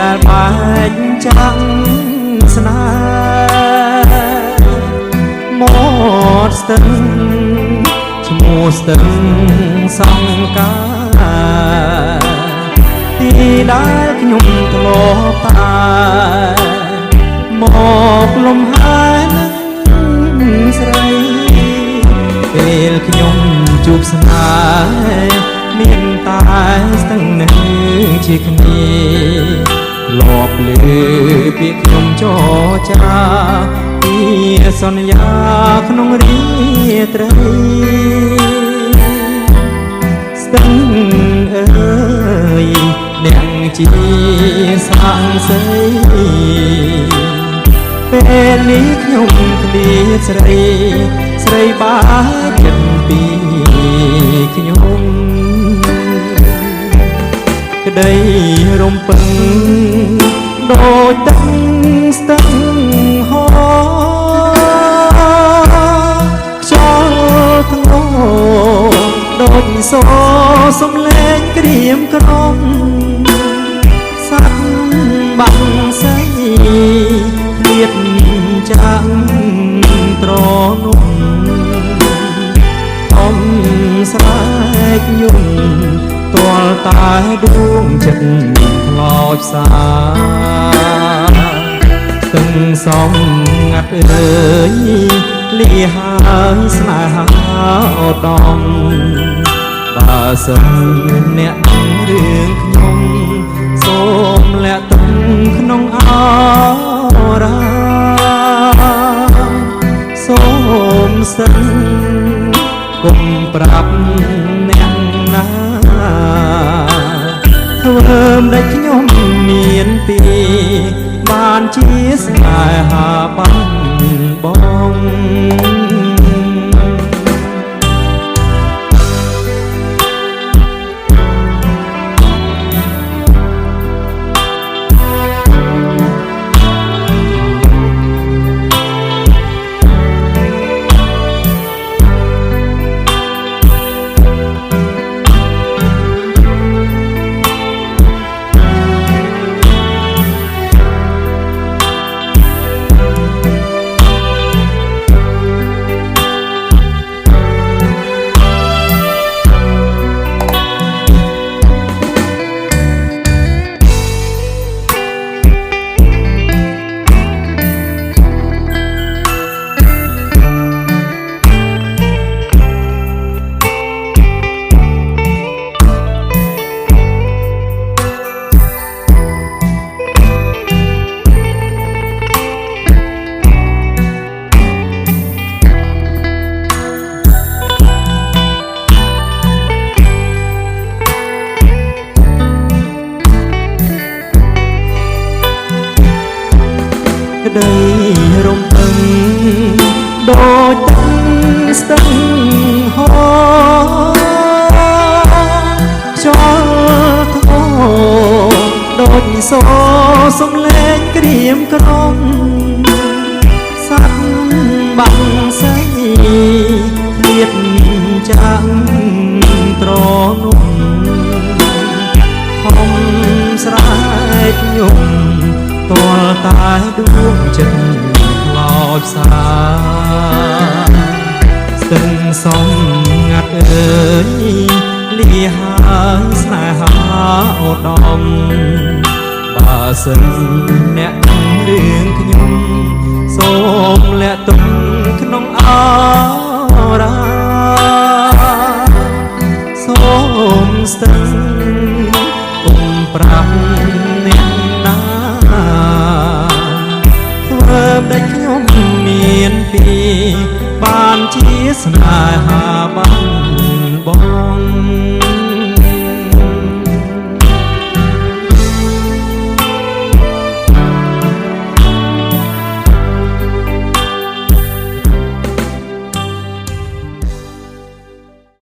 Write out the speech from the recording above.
ដែលបែកចាំស្នេហ៍មកស្ទឹងឈ្មោះស្ទឹងសង្ការទីដែលខ្ញុំធ្លាប់តែមកលំហែនឹងស្រីពេលខ្ញុំជួបស្នេហ៍មានតែស្ទឹងនឹងជាគ្នាលបលើពាក្យខ្ញុំចរចាពីសន្យាក្នុងរាត្រីស្ទឹងអើយអ្នកជាសាងសីពេលនេះខ្ញុំឃ្លាតស្រីស្រីបាចិត្តពីខ្ញុំក្តីរំពឹងដូចទឹកស្ទឹងហោខ្យល់ធ្ងរដូចសរសំឡេងក្រៀមក្រំសាក់បាំងសៃឃ្លាតចាំត្រនោះអមស្រែកយំទាល់តែដួងចិត្តខ្លោចសាទឹកសំងាត់អើយលាហើយស្នេហាអូដំបើសិនអ្នករឿងខ្ញុំសូមលាក់ទឹកក្នុងអរ៉ាសូមសិនគុំប្រាប់អ្នកណាធ្វើមិនខ្ញុំមានពីបានជាស្នេហាបាត់បង់ក្តីរំពឹងដូចទឹកស្ទឹងហោខ្យល់ធ្ងរដូចសរសំឡេងក្រៀមក្រំសាក់បាំងសៃឃ្លាតចាំត្រនោះហំស្រែកយំទាល់តែដួងចិត្តខ្លោចសាស្ទឹងសំងាត់អើយលាហើយស្នេហាអូដំបើសិនអ្នករឿងខ្ញុំសូមលាក់ទុកក្នុងអរ៉ាសូមស្ទឹងគុំប្រាប់អ្នកណាធ្វើមិនខ្ញុំមានពីបានជាស្នេហា